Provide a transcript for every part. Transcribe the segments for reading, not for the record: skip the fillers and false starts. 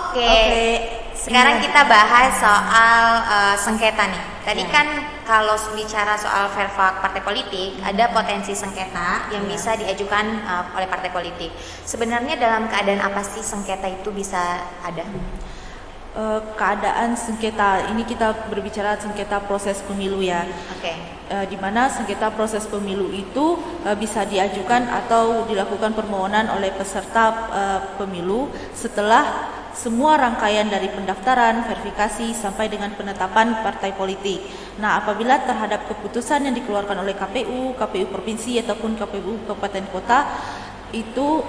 Oke. Sekarang kita bahas soal sengketa nih. Tadi kan kalau bicara soal verfak partai politik, ada potensi sengketa yang bisa diajukan oleh partai politik. Sebenarnya dalam keadaan apa sih sengketa itu bisa ada? Keadaan sengketa ini kita berbicara sengketa proses pemilu ya. Oke. Di mana sengketa proses pemilu itu bisa diajukan atau dilakukan permohonan oleh peserta pemilu setelah semua rangkaian dari pendaftaran, verifikasi sampai dengan penetapan partai politik. Nah, apabila terhadap keputusan yang dikeluarkan oleh KPU, KPU provinsi ataupun KPU kabupaten kota itu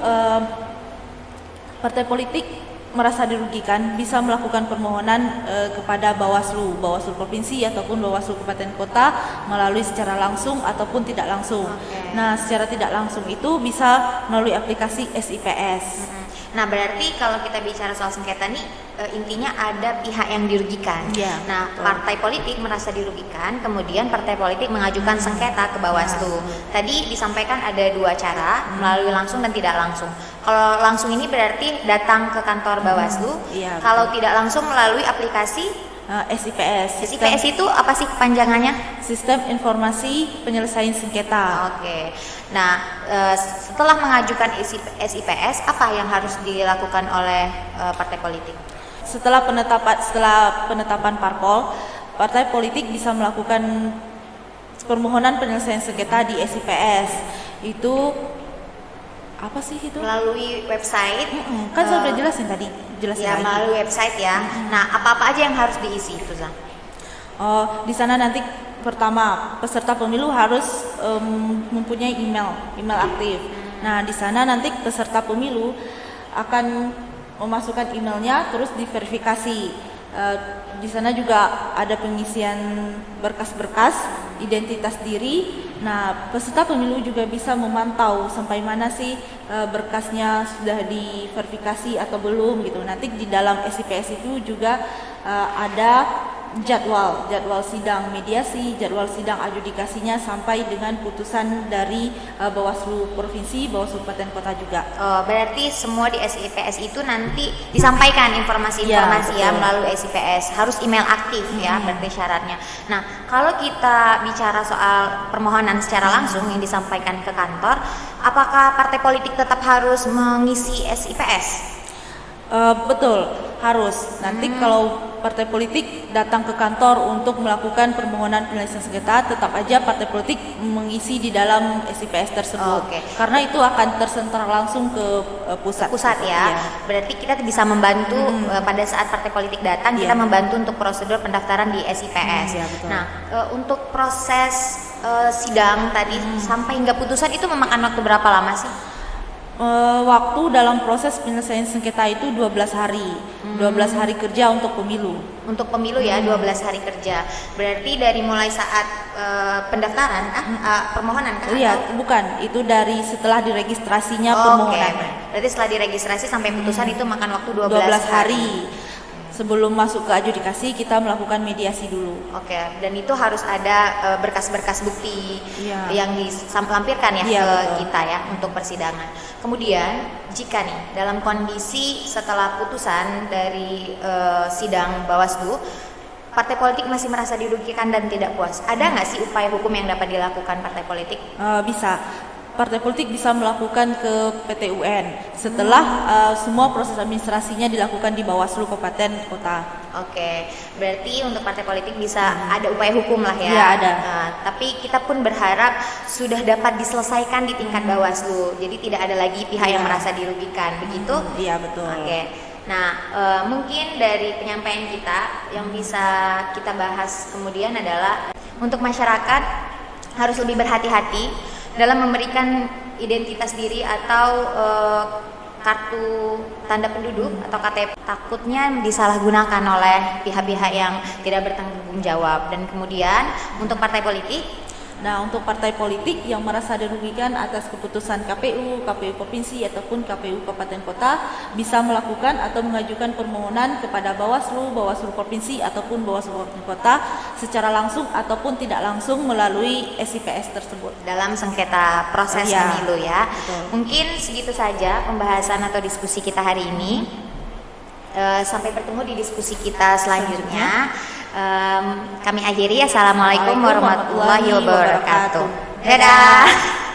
partai politik merasa dirugikan, bisa melakukan permohonan kepada Bawaslu provinsi ataupun Bawaslu kabupaten kota melalui secara langsung ataupun tidak langsung. Nah, secara tidak langsung itu bisa melalui aplikasi SIPS. Nah, berarti kalau kita bicara soal sengketa nih, intinya ada pihak yang dirugikan. Nah, partai politik merasa dirugikan, kemudian partai politik mengajukan sengketa ke Bawaslu. Tadi disampaikan ada dua cara, melalui langsung dan tidak langsung. Kalau langsung ini berarti datang ke kantor Bawaslu. Kalau tidak langsung melalui aplikasi SIPS. SIPS itu apa sih kepanjangannya? Sistem Informasi Penyelesaian Sengketa. Oke. Nah, setelah mengajukan SIPS, apa yang harus dilakukan oleh partai politik? Setelah penetapan parpol, partai politik bisa melakukan permohonan penyelesaian sengketa di SIPS. Itu apa sih itu? Melalui website. Kan saya udah jelasin tadi. Ya, melalui website ya. Nah, apa-apa aja yang harus diisi itu, Zah? Di sana nanti pertama peserta pemilu harus mempunyai email aktif. Nah, di sana nanti peserta pemilu akan memasukkan emailnya terus diverifikasi. Di sana juga ada pengisian berkas-berkas identitas diri. Nah, peserta pemilu juga bisa memantau sampai mana sih berkasnya sudah diverifikasi atau belum gitu. Nanti di dalam SIPS itu juga ada jadwal sidang mediasi, jadwal sidang adjudikasinya sampai dengan putusan dari Bawaslu provinsi, Bawaslu kabupaten kota juga. Berarti semua di SIPS itu nanti disampaikan informasi-informasi ya melalui SIPS. Harus email aktif ya, berarti syaratnya. Nah, kalau kita bicara soal permohonan secara langsung yang disampaikan ke kantor, apakah partai politik tetap harus mengisi SIPS? Betul, harus. Nanti kalau partai politik datang ke kantor untuk melakukan permohonan penyelesaian sengketa, tetap aja partai politik mengisi di dalam SIPS tersebut. Karena itu akan tersentrah langsung ke pusat. Ya. Berarti kita bisa membantu pada saat partai politik datang, kita membantu untuk prosedur pendaftaran di SIPS. Nah, untuk proses sidang tadi sampai hingga putusan itu memakan waktu berapa lama sih? Waktu dalam proses penyelesaian sengketa itu 12 hari. 12 hari kerja untuk pemilu. Untuk pemilu ya, 12 hari kerja. Berarti dari mulai saat pendaftaran permohonan kan? Iya, bukan. Itu dari setelah diregistrasinya permohonan. Berarti setelah diregistrasi sampai putusan itu makan waktu 12 hari. Sebelum masuk ke adjudikasi kita melakukan mediasi dulu. Dan itu harus ada berkas-berkas bukti yang dilampirkan ya ke kita ya untuk persidangan. Kemudian jika nih dalam kondisi setelah putusan dari sidang Bawaslu, partai politik masih merasa dirugikan dan tidak puas, ada nggak sih upaya hukum yang dapat dilakukan partai politik? Bisa. Partai politik bisa melakukan ke PT UN setelah semua proses administrasinya dilakukan di Bawaslu kabupaten kota. Berarti untuk partai politik bisa ada upaya hukum lah ya. Iya, ada. Tapi kita pun berharap sudah dapat diselesaikan di tingkat Bawaslu. Jadi tidak ada lagi pihak yang merasa dirugikan, begitu? Iya, betul. Nah, mungkin dari penyampaian kita yang bisa kita bahas kemudian adalah untuk masyarakat harus lebih berhati-hati dalam memberikan identitas diri atau kartu tanda penduduk atau KTP, takutnya disalahgunakan oleh pihak-pihak yang tidak bertanggung jawab. Dan kemudian untuk partai politik, Nah, untuk partai politik yang merasa dirugikan atas keputusan KPU, KPU provinsi ataupun KPU kabupaten kota bisa melakukan atau mengajukan permohonan kepada Bawaslu, Bawaslu provinsi ataupun Bawaslu kabupaten kota secara langsung ataupun tidak langsung melalui SIPS tersebut dalam sengketa proses pemilu ya. Betul. Mungkin segitu saja pembahasan atau diskusi kita hari ini. Sampai bertemu di diskusi kita selanjutnya. Kami akhiri. Assalamualaikum warahmatullahi wabarakatuh. Dadah.